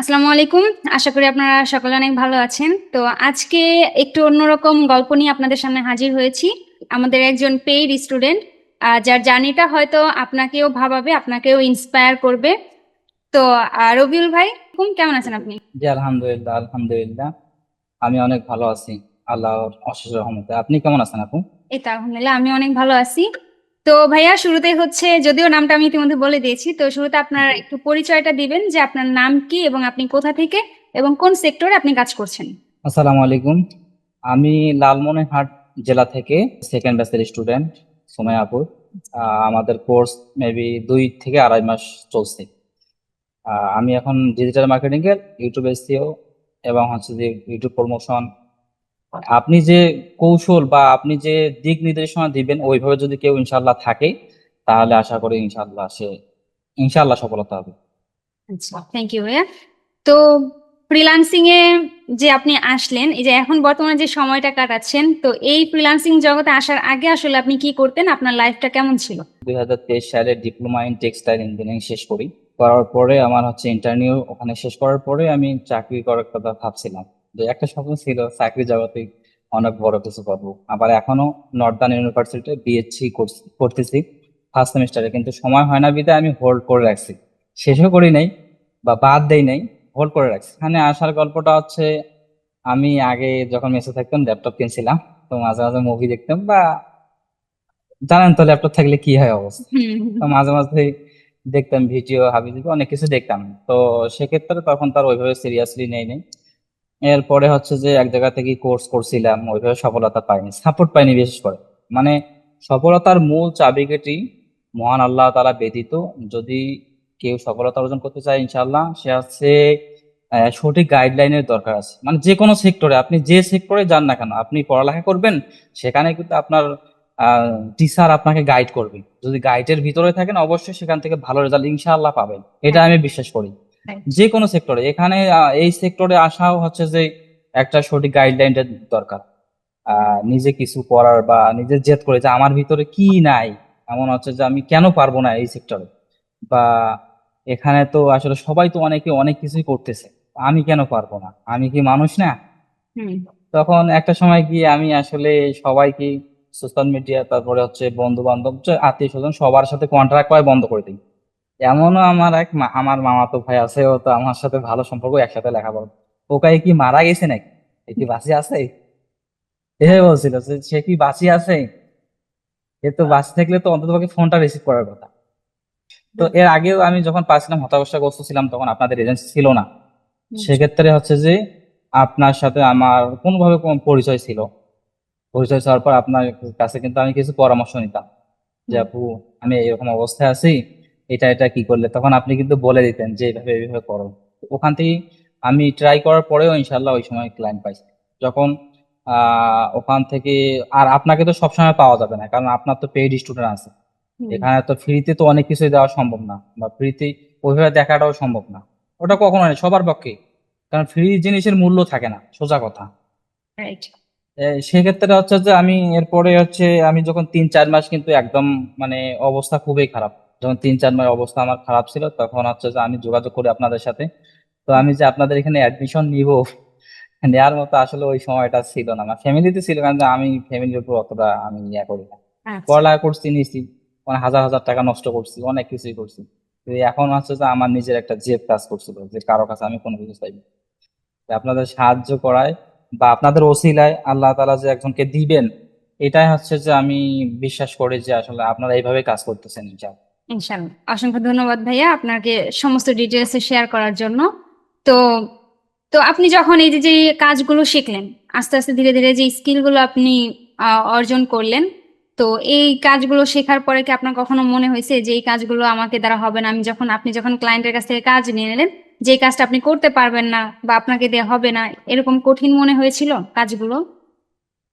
আসসালামু আলাইকুম। আশা করি আপনারা সকলে অনেক ভালো আছেন। তো আজকে একটু অন্যরকম গল্প নিয়ে আপনাদের সামনে হাজির হয়েছি। আমাদের একজন পেইড স্টুডেন্ট যার জার্নিটা হয়তো আপনাকেও ভাবাবে, আপনাকেও ইন্সপায়ার করবে। তো রবিউল ভাই, কেমন আছেন আপনি? জি, আলহামদুলিল্লাহ আলহামদুলিল্লাহ। আমি অনেক ভালো আছি, আল্লাহর অশেষ রহমতে। আপনি কেমন আছেন আপু? এই তো আলহামদুলিল্লাহ, আমি অনেক ভালো আছি। তো ভাইয়া, শুরুতেই হচ্ছে, যদিও নামটা আমি ইতিমধ্যে বলে দিয়েছি, তো শুরুতে আপনার একটু পরিচয়টা দিবেন যে আপনার নাম কি এবং আপনি কোথা থেকে এবং কোন সেক্টরে আপনি কাজ করছেন। আসসালামু আলাইকুম। আমি লালমনিরহাট জেলা থেকে সেকেন্ড ব্যাচের স্টুডেন্ট সুমাইয়াপুর। আমাদের কোর্স মেবি 2 থেকে 2.5 মাস চলছে। আমি এখন ডিজিটাল মার্কেটিং এর ইউটিউব এসইও এবং হচ্ছে যে ইউটিউব প্রমোশন। আপনি যে কৌশল বা আপনি যে দিক নির্দেশনা দিবেন ওইভাবে যদি কেউ ইনশাল্লাহ থাকে, তাহলে আশা করি ইনশাল্লাহ সে ইনশাল্লাহ সফলতা হবে। আচ্ছা, থ্যাংক ইউ ভাইয়া। তো ফ্রিল্যান্সিং এ যে আপনি আসলেন, এই যে এখন বর্তমানে যে সময়টা কাটাচ্ছেন, তো এই ফ্রিল্যান্সিং জগতে আসার আগে আসলে আপনি কি করতেন, আপনার লাইফটা কেমন ছিল? 2023 সালে ডিপ্লোমা ইন টেক্সটাইল ইঞ্জিনিয়ারিং শেষ করি। করার পরে আমার হচ্ছে ইন্টারভিউ ওখানে শেষ করার পরে আমি চাকরি করার কথা ভাবছিলাম, যে একটা স্বপ্ন ছিল চাকরি জগতে অনেক বড় কিছু করবো। আবার এখনো নর্দার্ন ইউনিভার্সিটিতে বিএসসি করতেছি ফার্স্ট সেমিস্টারে, কিন্তু সময় হয় না বিধায় আমি হোল্ড করে রাখছি। শেষও করি নাই বা বাদ দেই নাই, হোল্ড করে রাখছি। এখানে আসার গল্পটা হচ্ছে, আমি আগে যখন মেসে থাকতাম ল্যাপটপ কিনছিলাম, তো মাঝে মাঝে মুভি দেখতাম, বা জানেন তো ল্যাপটপ থাকলে কি হয় অবস্থা। তো হুম। মাঝে মাঝে দেখতাম ভিডিও হাবিজাবি অনেক কিছু দেখতাম। তো সেক্ষেত্রে তখন তার ওইভাবে সিরিয়াসলি নেই নেই। এরপরে হচ্ছে যে এক জায়গা থেকে কোর্স করছিলাম, ওইভাবে সফলতা পাইনি, সাপোর্ট পাইনি বিশেষ করে। মানে সফলতার মূল চাবিকাঠি মহান আল্লাহ তাআলা ব্যতীত। যদি কেউ সফলতা অর্জন করতে চায় ইনশাআল্লাহ, সে হচ্ছে সঠিক গাইডলাইনের দরকার আছে। মানে যে কোনো সেক্টরে, আপনি যে সেক্টরে যান না কেন, আপনি পড়ালেখা করবেন, সেখানে কিন্তু আপনার টিচার আপনাকে গাইড করবে। যদি গাইডের ভিতরে থাকেন, অবশ্যই সেখান থেকে ভালো রেজাল্ট ইনশাআল্লাহ পাবেন, এটা আমি বিশ্বাস করি। যে কোনো সেক্টরে, এখানে এই সেক্টরে আসাও হচ্ছে যে একটা সঠিক গাইডলাইনের দরকার। নিজে কিছু করার বা নিজে জেদ করে যে আমার ভিতরে কি নাই, এমন হচ্ছে যে আমি কেন পারবো না এই সেক্টরে, বা এখানে তো আসলে সবাই তো অনেকে অনেক কিছুই করতেছে, আমি কেন পারবো না, আমি কি মানুষ না? হুম। তখন একটা সময় গিয়ে আমি আসলে সবাইকে, সোশ্যাল মিডিয়া, তারপরে হচ্ছে বন্ধু বান্ধব, আত্মীয় স্বজন, সবার সাথে কন্ট্রাক্ট করা বন্ধ করে দিই। এমনও আমার আমার মামাতো ভাই আছে, ও তো আমার সাথে ভালো সম্পর্ক, একসাথে লেখাপড়া। ওকে কি মারা গেছে নাকি, এ কি বাঁচি আছে? এভাবে বলছিল যে সে কি বাঁচি আছে, এ তো বাঁচি থাকলে তো অন্তত ফোনটা রিসিভ করার কথা। তো এর আগেও আমি যখন পাচ্ছিলাম, হতাশাগ্রস্ত ছিলাম, তখন আপনাদের এজেন্সি ছিল না। হুম। সেক্ষেত্রে হচ্ছে যে আপনার সাথে আমার কোনোভাবে কোনো পরিচয় ছিল। পরিচয় হওয়ার পর আপনার কাছে কিন্তু আমি কিছু পরামর্শ নিতাম, যে হুম। আপু আমি এরকম অবস্থায় আছি, এটা এটা কি করলে, তখন আপনি কিন্তু বলে দিতেন যে এইভাবে এইভাবে করো। তো ওখান থেকে আমি ট্রাই করার পরেও ইনশাল্লাহ ওই সময় ক্লায়েন্ট পাইছি। যখন ওখান থেকে, আর আপনাকে তো সবসময় পাওয়া যাবে না, কারণ আপনার তো পেইড স্টুডেন্ট আছে। হুম। এখানে তো ফ্রিতে তো অনেক কিছুই দেওয়া সম্ভব না, বা ফ্রিতে ওইভাবে দেখাটাও সম্ভব না। ওটা কখনো নয় সবার পক্ষে, কারণ ফ্রি জিনিসের মূল্য থাকে না, সোজা কথা। রাইট। সেক্ষেত্রে হচ্ছে যে আমি এরপরে হচ্ছে, আমি যখন 3-4 মাস কিন্তু একদম মানে অবস্থা খুবই খারাপ, যখন 3-4 মাস অবস্থা আমার খারাপ ছিল, তখন হচ্ছে যে আমি যোগাযোগ করি আপনাদের সাথে। তো আমি যে আপনাদের এখানে অ্যাডমিশন নিব, নেওয়ার মতো আসলে ওই সময়টা ছিল না। আমার ফ্যামিলিতে ছিল, কারণ আমি ফ্যামিলির উপর অতটা আমি ইয়ে করি না। আচ্ছা। পড়ালেখা করছি, নিছি, মানে হাজার হাজার টাকা নষ্ট করছি, অনেক কিছুই করছি। তো এখন হচ্ছে যে আমার নিজের একটা জেদ কাজ করছিল যে কারো কাছে আমি কোনো কিছু চাইবো না। যে আপনাদের সাহায্য করায় বা আপনাদের ওসিলায় আল্লাহ তাআলা যে একজনকে দিবেন, এটাই হচ্ছে যে আমি বিশ্বাস করি যে আসলে আপনারা এইভাবে কাজ করতেছেন ইনশাআল্লাহ। ইনশাল্লাহ, অসংখ্য ধন্যবাদ ভাইয়া আপনাকে সমস্ত ডিটেলস শেয়ার করার জন্য। তো তো আপনি যখন এই যে যে কাজগুলো শিখলেন, আস্তে আস্তে ধীরে ধীরে যে স্কিলগুলো আপনি অর্জন করলেন, তো এই কাজগুলো শেখার পরে কি আপনার কখনো মনে হয়েছে যে এই কাজগুলো আমাকে দ্বারা হবে না? আপনি যখন ক্লায়েন্টের কাছ থেকে কাজ নিয়ে নিলেন, যে কাজটা আপনি করতে পারবেন না বা আপনাকে দিয়ে হবে না, এরকম কঠিন মনে হয়েছিল কাজগুলো?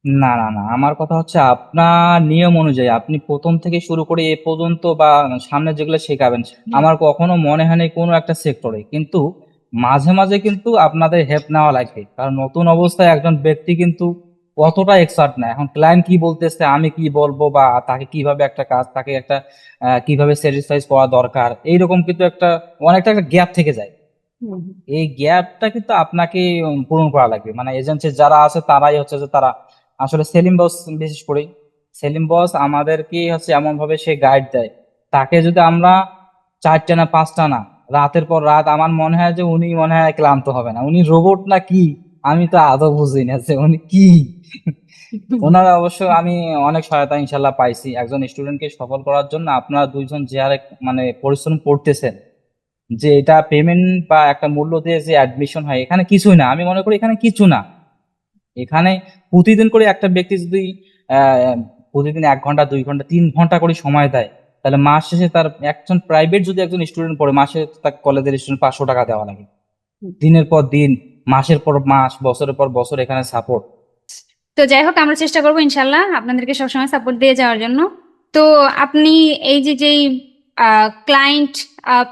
না না না, আমার কথা হচ্ছে আপনার নিয়ম অনুযায়ী আপনি প্রথম থেকে শুরু করে এ পর্যন্ত বা সামনে যেগুলো শেখাবেন, হুম। আমার কখনো মনে হয়নি কোনো একটা সেক্টরে, কিন্তু মাঝে মাঝে কিন্তু আপনাদের হেল্প নেওয়া লাগবে, কারণ নতুন অবস্থায় একজন ব্যক্তি কিন্তু অতটা এক্সার্ট না। এখন ক্লায়েন্ট কি বলতেছে, আমি কি বলবো, বা তাকে কিভাবে একটা কাজ, তাকে একটা কিভাবে স্যাটিসফাই করা দরকার, এইরকম কিন্তু একটা অনেকটা একটা গ্যাপ থেকে যায়। হুম। এই গ্যাপটা কিন্তু আপনাকে পূরণ করা লাগবে। মানে এজেন্সি যারা আছে তারাই হচ্ছে যে তারা আসলে সেলিম বস, বিশেষ করে সেলিম বস আমাদেরকে হচ্ছে এমন ভাবে সে গাইড দেয়, তাকে যদি আমরা 4টা না 5টা না রাতের পর রাত, আমার মনে হয় যে উনি মনে হয় ক্লান্ত হবে না। উনি রোবট না কি, আমি তো আদৌ বুঝি না যে উনি কি। ওনার অবশ্য আমি অনেক সহায়তা ইনশাল্লাহ পাইছি একজন স্টুডেন্টকে সফল করার জন্য। আপনারা দুইজন যে হারে মানে পরিশ্রম করতেছেন, যে এটা পেমেন্ট বা একটা মূল্য দিয়ে যে অ্যাডমিশন হয়, এখানে কিছুই না, আমি মনে করি এখানে কিছু না। এখানে প্রতিদিন করে একটা ব্যক্তি যদি আহ প্রতিদিন 1 ঘন্টা 2 ঘন্টা 3 ঘন্টা করে সময় দেয়, তাহলে মাস শেষে তার একজন প্রাইভেট যদি একজন স্টুডেন্ট পড়ে, মাসে তার কলেজের স্টুডেন্ট 500 টাকা দেওয়া লাগে। দিনের পর দিন, মাসের পর মাস, বছরের পর বছর এখানে সাপোর্ট। তো যাই হোক, আমরা চেষ্টা করবো ইনশাল্লাহ আপনাদেরকে সবসময় সাপোর্ট দিয়ে যাওয়ার জন্য। তো আপনি এই যে যেই ক্লায়েন্ট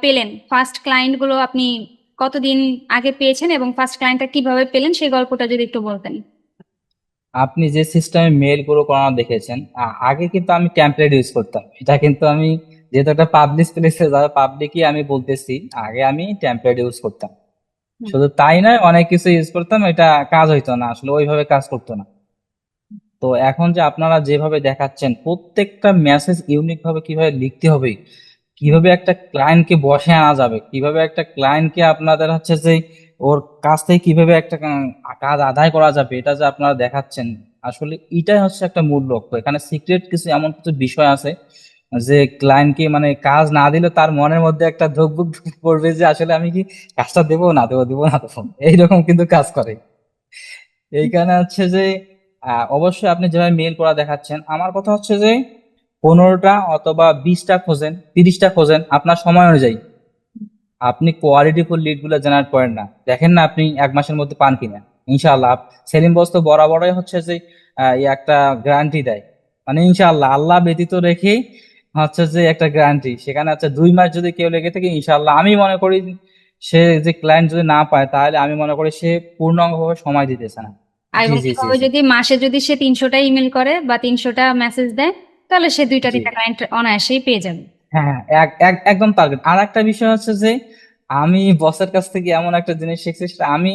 পেলেন, ফার্স্ট ক্লায়েন্ট গুলো আপনি কতদিন আগে পেয়েছেন এবং ফার্স্ট ক্লায়েন্টটা কিভাবে পেলেন সেই গল্পটা যদি একটু বলতেন। আপনি যে সিস্টেমে মেল গুলো করানো দেখেছেন, আগে কিন্তু আমি টেমপ্লেট ইউজ করতাম। এটা কিন্তু আমি, যেহেতু একটা পাবলিক প্লেসে যারা পাবলিকই আমি বলতেছি, আগে আমি টেমপ্লেট ইউজ করতাম। হুম। শুধু তাই নয়, অনেক কিছু ইউজ করতাম, এটা কাজ হইতো না, আসলে ওইভাবে কাজ করতো না। তো এখন যে আপনারা যেভাবে দেখাচ্ছেন প্রত্যেকটা মেসেজ ইউনিক ভাবে কিভাবে লিখতে হবে, কিভাবে একটা ক্লায়েন্টকে বসে আনা যাবে, কিভাবে একটা ক্লায়েন্টকে আপনাদের হচ্ছে যে ওর কাছ থেকে কিভাবে একটা কাজ আদায় করা যাবে, এটা যে আপনারা দেখাচ্ছেন, আসলে এটাই হচ্ছে একটা মূল লক্ষ্য। এখানে সিক্রেট কিছু এমন কিছু বিষয় আছে যে ক্লায়েন্টকে মানে কাজ না দিলে তার মনের মধ্যে একটা ধুকপুক পড়বে যে আসলে আমি কি কাজটা দেবো না দেবো, দেবো না দেবো, এইরকম কিন্তু কাজ করে। এইখানে হচ্ছে যে অবশ্যই আপনি যেভাবে মেল করা দেখাচ্ছেন, আমার কথা হচ্ছে যে 15টা অথবা 20টা খোঁজেন, 30টা খোঁজেন আপনার সময় অনুযায়ী। আপনি কোয়ালিটিফুল লিড গুলো জেনারেট করেন না, দেখেন না আপনি 1 মাসের মধ্যে পান কিনা। ইনশাআল্লাহ সেলিম বস তো বরাবরই হচ্ছে যে এই একটা গ্যারান্টি দেয়, মানে ইনশাআল্লাহ আল্লাহ ব্যতীত রেখেই হচ্ছে যে একটা গ্যারান্টি, সেখানে হচ্ছে 2 মাস যদি কেউ লেগে থাকে, ইনশাআল্লাহ আমি মনে করি সে যে ক্লায়েন্ট যদি না পায়, তাহলে আমি মনে করি সে পূর্ণাঙ্গভাবে সময় দিতেছে না। আর জি এবং জি জি এভাবে জি। যদি মাসে যদি সে 300টা ইমেল করে বা 300টা মেসেজ দেয়, তাহলে সে দুইটা জি তিনটা ক্লায়েন্ট অনায়াসেই পেয়ে যাবে। হ্যাঁ হ্যাঁ, একদম টার্গেট। আর একটা বিষয় হচ্ছে যে আমি বসের কাছ থেকে এমন একটা জিনিস শিখছি, সেটা আমি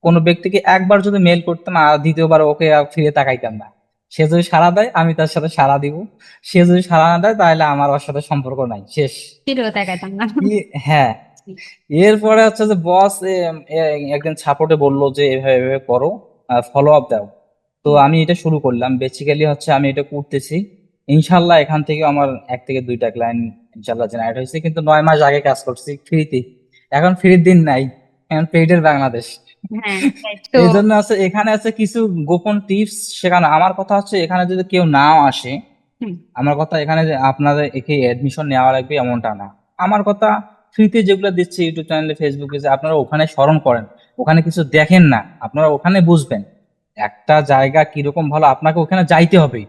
কোনো ব্যক্তিকে একবার যদি মেল করতাম আর দ্বিতীয়বার ওকে আর ফিরে তাকাইতাম না। সে যদি সাড়া দেয় আমি তার সাথে সাড়া দিব, সে যদি সাড়া না দেয় তাহলে আমার ওর সাথে সম্পর্ক নাই, শেষ। ফিরেও তাকাতাম না। হ্যাঁ। এরপরে হচ্ছে যে বস একদিন সাপোর্টে বললো যে এভাবে এভাবে করো, ফলো আপ দাও। তো হুম। আমি এটা শুরু করলাম, বেসিক্যালি হচ্ছে আমি এটা করতেছি। ইনশাল্লাহ এখান থেকে আমার 1 থেকে 2টা ক্লায়েন্ট ইনশাল্লাহ জেনারেট হয়েছে, কিন্তু 9 মাস আগে কাজ করছি ফ্রিতে। এখন ফ্রির দিন নাই, এখন পেইডের বাংলাদেশ। হ্যাঁ, right. তো এই জন্য আছে এখানে আছে কিছু গোপন টিপস শেখানো। আমার কথা হচ্ছে এখানে যদি কেউ নাও আসে, হুম। আমার কথা এখানে যে আপনাদের একে অ্যাডমিশন নেওয়া লাগবে এমনটা না। আমার কথা, ফ্রিতে যেগুলো দিচ্ছে ইউটিউব চ্যানেলে, ফেসবুকে, যে আপনারা ওখানে স্মরণ করেন, ওখানে কিছু দেখেন না, আপনারা ওখানে বুঝবেন একটা জায়গা কিরকম ভালো। আপনাকে ওখানে যাইতে হবে।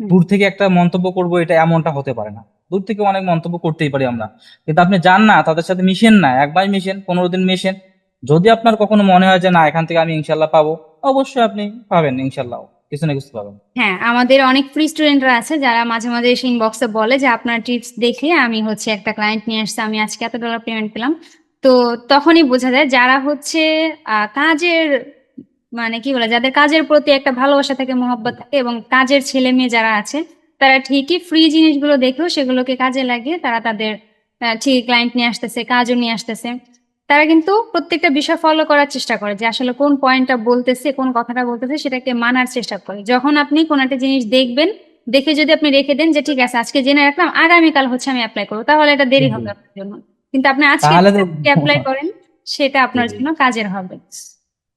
হুম। দূর থেকে একটা মন্তব্য করব এটা এমনটা হতে পারে না। দূর থেকে অনেক মন্তব্য করতেই পারি আমরা, কিন্তু আপনি যান না, তাদের সাথে মিশেন না, একবার মিশেন, 15 দিন মিশেন। যদি আপনার কখনো মনে হয় যে না এখান থেকে আমি ইনশাল্লাহ পাবো, অবশ্যই আপনি পাবেন ইনশাল্লাহ, কিছু না কিছু পাবেন। হ্যাঁ, আমাদের অনেক ফ্রি স্টুডেন্টরা আছে যারা মাঝে মাঝে এসে ইনবক্সে বলে যে আপনার টিপস দেখে আমি হচ্ছে একটা ক্লায়েন্ট নিয়ে আসছি, আমি আজকে $এত পেমেন্ট পেলাম। তো তখনই বোঝা যায় যারা হচ্ছে কাজের, মানে কি বলে, যাদের কাজের প্রতি একটা ভালোবাসা থাকে, মহব্বত থাকে, এবং কাজের ছেলে মেয়ে যারা আছে, তারা ঠিকই ফ্রি জিনিসগুলো দেখেও সেগুলোকে কাজে লাগিয়ে তারা তাদের ঠিক ক্লায়েন্ট নিয়ে আসতেছে, কাজও নিয়ে আসতেছে। তারা কিন্তু প্রত্যেকটা বিষয় ফলো করার চেষ্টা করে যে আসলে কোন পয়েন্টটা বলতেছে, কোন কথাটা বলতেছে সেটাকে মানার চেষ্টা করে। যখন আপনি কোনো একটা জিনিস দেখবেন, দেখে যদি আপনি রেখে দেন যে ঠিক আছে আজকে জেনে রাখলাম, আগামীকাল হচ্ছে আমি অ্যাপ্লাই করবো, তাহলে এটা জি দেরি জি। হবে আপনার জন্য। কিন্তু আপনি আজকে তাহলে তো অ্যাপ্লাই করেন, সেটা জি আপনার জি। জন্য কাজের হবে।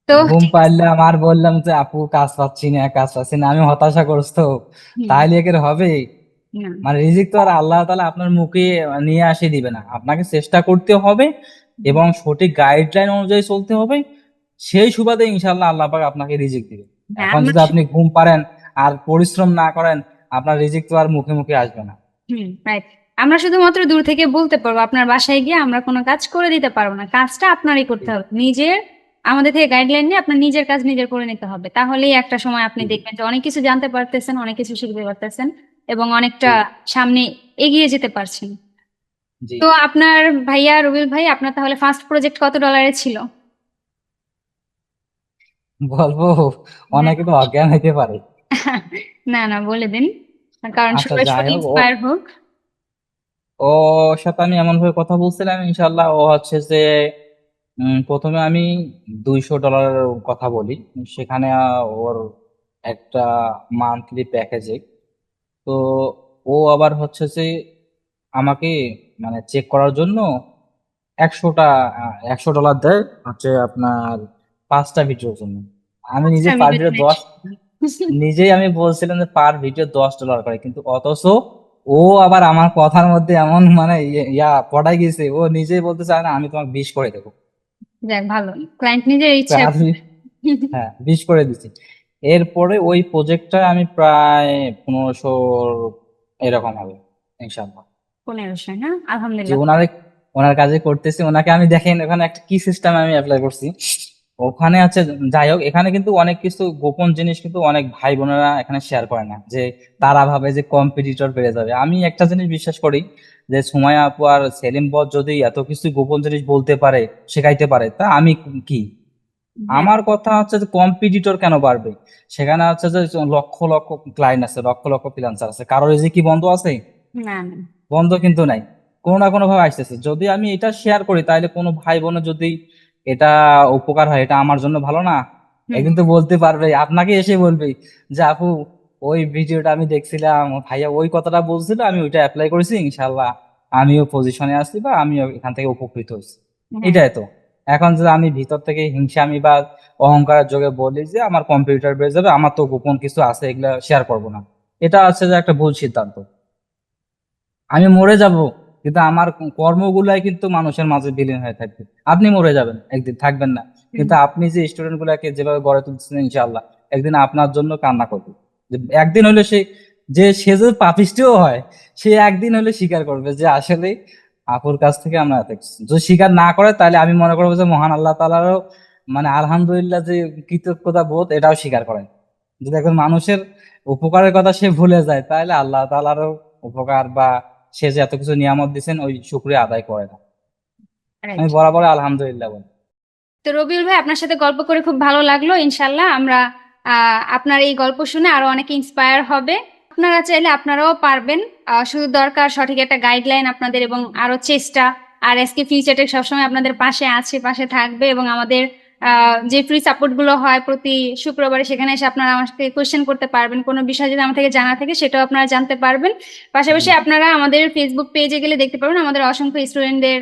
তো ঘুম ঠিক আছে। পাইলাম আর বললাম যে আপু কাজ পাচ্ছি না, কাজ পাচ্ছি না, আমি হতাশাগ্রস্ত, হুম। তাহলে একের হবে? না। মানে রিজিক তো আর আল্লাহ তাআলা আপনার মুখে নিয়ে আসে দিবে না, আপনাকে চেষ্টা করতে হবে হুম। এবং সঠিক গাইডলাইন অনুযায়ী চলতে হবে। সেই সুবাদে ইনশাল্লাহ আল্লাহ পাক আপনাকে রিজিক দিবে। হ্যাঁ, এখন আমরা যদি আপনি ঘুম পারেন আর পরিশ্রম না করেন, আপনার রিজিক তো আর মুখে মুখে আসবে না। হুম, রাইট। আমরা শুধুমাত্র দূর থেকে বলতে পারবো, আপনার বাসায় গিয়ে আমরা কোনো কাজ করে দিতে পারবো না, কাজটা আপনারই জি করতে হবে নিজের। আমাদের থেকে গাইডলাইন নিয়ে আপনার নিজের কাজ নিজের করে নিতে হবে, তাহলেই একটা সময় আপনি জি জি দেখবেন যে অনেক কিছু জানতে পারতেছেন, অনেক কিছু শিখতে পারতেছেন, এবং অনেকটা জি। সামনে এগিয়ে যেতে পারছেন। জি। তো আপনার ভাইয়া রবিউল ভাই, আপনার তাহলে ফার্স্ট প্রজেক্ট কত ডলারের ছিল? বলবো? হ্যাঁ। অনেকে তো অজ্ঞান হইতে পারে। না না, বলে দিন, কারণ আচ্ছা, সবাই যাই শুনে হোক, ইন্সপায়ার হোক। ওর সাথে আমি এমন ভাবে কথা বলছিলাম, ইনশাল্লাহ ও হচ্ছে যে প্রথমে আমি $200 কথা বলি। সেখানে ওর একটা মান্থলি প্যাকেজে, তো ও আবার হচ্ছে যে আমাকে মানে চেক করার জন্য 100টা $100 দেয়, হচ্ছে আপনার 5টা ভিডিওর জন্য। আমি নিজে পাঁচটা পার ভিডিও ভিডিও নেট। 10, নিজেই আমি বলছিলাম যে পার ভিডিও $10 করে, কিন্তু অথচ ও আবার আমার কথার মধ্যে এমন মানে পড়াই গেছে, ও নিজেই বলতে চায় না আমি তোমাকে 20 করে দেবো। যাক, ভালো, ক্লায়েন্ট নিজের ইচ্ছে। আর হ্যাঁ, 20 করে দিছি। এরপরে ওই প্রজেক্টটা আমি প্রায় 1500 এরকম হবে ইনশাল্লাহ। 1500 না, যে আলহামদুলিল্লাহ। ওনার কাজে করতেছি, ওনাকে আমি দেখেন ওখানে একটা কি সিস্টেম আমি অ্যাপ্লাই করছি ওখানে আছে। যাই হোক, এখানে কিন্তু অনেক কিছু গোপন জিনিস কিন্তু অনেক ভাই বোনেরা এখানে শেয়ার করে না, যে তারা ভাবে যে কম্পিটিটর বেড়ে যাবে। আমি একটা জিনিস বিশ্বাস করি, যে সুমাইয়া আপু আর সেলিম বস যদি এত কিছু গোপন জিনিস বলতে পারে, শেখাইতে পারে, তা আমি কি? হ্যাঁ। আমার কথা হচ্ছে যে কম্পিটিটর কেন বাড়বে? সেখানে হচ্ছে যে লক্ষ লক্ষ ক্লায়েন্ট আছে, লক্ষ লক্ষ ফ্রিল্যান্সার আছে, কারোর এই যে কি বন্ধ আছে? না না। বন্ধ কিন্তু নাই, কোনো না কোনো ভাবে আসতেছে। যদি আমি এটা শেয়ার করি, তাহলে কোনো ভাই বোনের যদি এটা উপকার হয়, এটা আমার জন্য ভালো না? হুম। একদিন তো বলতে পারবে, আপনাকে এসে বলবে যে আপু ওই ভিডিওটা আমি দেখছিলাম, ভাইয়া ওই কথাটা বলছিল, আমি ওইটা অ্যাপ্লাই করেছি, ইনশাল্লাহ আমিও পজিশনে আসছি বা আমিও এখান থেকে উপকৃত হয়েছি। হ্যাঁ। এটাই তো। এখন যদি আমি ভিতর থেকে হিংসামি বা অহংকারের যোগে বলি যে আমার কম্পিউটার বেড়ে যাবে, আমার তো গোপন কিছু আছে, এগুলা শেয়ার করবো না, এটা হচ্ছে যে একটা ভুল সিদ্ধান্ত। আমি মরে যাব, কিন্তু আমার কর্মগুলাই কিন্তু মানুষের মাঝে বিলীন হয়ে থাকবে। আপনি মরে যাবেন একদিন, থাকবেন না, হুম। কিন্তু আপনি যে স্টুডেন্ট গুলাকে যেভাবে গড়ে তুলছেন, ইনশাআল্লাহ একদিন আপনার জন্য কান্না করবে। যে একদিন হলে সে যে পাপিষ্টিও হয়, সে একদিন হলে স্বীকার করবে যে আসলে আপুর কাছ থেকে আমরা এত কিছু। যদি স্বীকার না করে, তাহলে আমি মনে করবো যে মহান আল্লাহ তাআলারও মানে আলহামদুলিল্লাহ যে কৃতজ্ঞতা বোধ, এটাও স্বীকার করেন। যদি এখন মানুষের উপকারের কথা সে ভুলে যায়, তাহলে আল্লাহ তাআলারও উপকার বা সে যে এত কিছু নিয়ামত দিচ্ছেন ওই শুকরিয়া আদায় করে না। আমি রাইট। বরাবর আলহামদুলিল্লাহ বলি। তো রবিউল ভাই, আপনার সাথে গল্প করে খুব ভালো লাগলো। ইনশাল্লাহ আমরা আপনার এই গল্প শুনে আরো অনেকে ইন্সপায়ার হবে। আপনারা চাইলে আপনারাও পারবেন। শুধু দরকার সঠিক একটা গাইডলাইন আপনাদের, এবং আরো চেষ্টা। আর এসকে ফিউচার টেক সবসময় আপনাদের পাশে আছে, পাশে থাকবে, এবং আমাদের যে ফ্রি সাপোর্ট গুলো হয় প্রতি শুক্রবারে, সেখানে এসে আপনারা আমাকে কোয়েশ্চেন করতে পারবেন। কোনো বিষয় যদি আমার থেকে জানা থাকে, সেটাও আপনারা জানতে পারবেন। জি। পাশাপাশি আপনারা আমাদের ফেসবুক পেজে গেলে দেখতে পারবেন আমাদের অসংখ্য স্টুডেন্টদের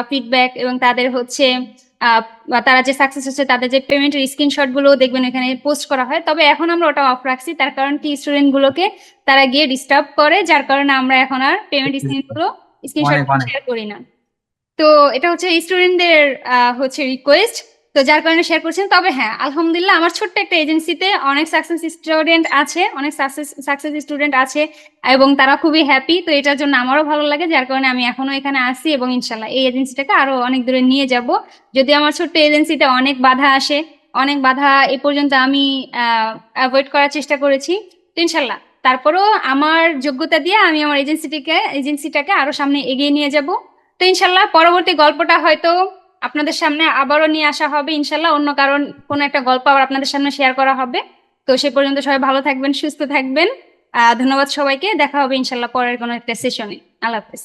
ফিডব্যাক, এবং তাদের হচ্ছে বা তারা যে সাকসেস হচ্ছে তাদের যে পেমেন্টের স্ক্রিনশট গুলো দেখবেন এখানে পোস্ট করা হয়। তবে এখন আমরা ওটা অফ রাখছি, তার কারণ কি, স্টুডেন্ট গুলোকে তারা গিয়ে ডিস্টার্ব করে, যার কারণে আমরা এখন আর পেমেন্ট স্ক্রিনশট অনেক অনেক। শেয়ার করি না। তো এটা হচ্ছে স্টুডেন্টদের হচ্ছে রিকোয়েস্ট, তো যার কারণে শেয়ার করছেন। তবে হ্যাঁ, আলহামদুলিল্লাহ আমার ছোট্ট একটা এজেন্সিতে অনেক সাকসেস স্টুডেন্ট আছে, অনেক সাকসেস স্টুডেন্ট আছে, এবং তারা খুবই হ্যাপি। তো এটার জন্য আমারও ভালো লাগে, যার কারণে আমি এখনো এখানে আসি, এবং ইনশাল্লাহ এই এজেন্সিটাকে আরো অনেক দূরে নিয়ে যাব। যদি আমার ছোট্ট এজেন্সিতে অনেক বাধা আসে, অনেক বাধা এ পর্যন্ত আমি অ্যাভয়েড করার চেষ্টা করেছি, তো ইনশাল্লাহ তারপরেও আমার যোগ্যতা দিয়ে আমি আমার এজেন্সিটাকে আরো সামনে এগিয়ে নিয়ে যাব। তো ইনশাল্লাহ পরবর্তী গল্পটা হয়তো আপনাদের সামনে আবারও নিয়ে আসা হবে, ইনশাল্লাহ অন্য কারণ কোনো একটা গল্প আবার আপনাদের সামনে শেয়ার করা হবে। তো সে পর্যন্ত সবাই ভালো থাকবেন, সুস্থ থাকবেন। ধন্যবাদ সবাইকে, দেখা হবে ইনশাল্লাহ পরের কোনো একটা সেশনে। আল্লাহ হাফেজ।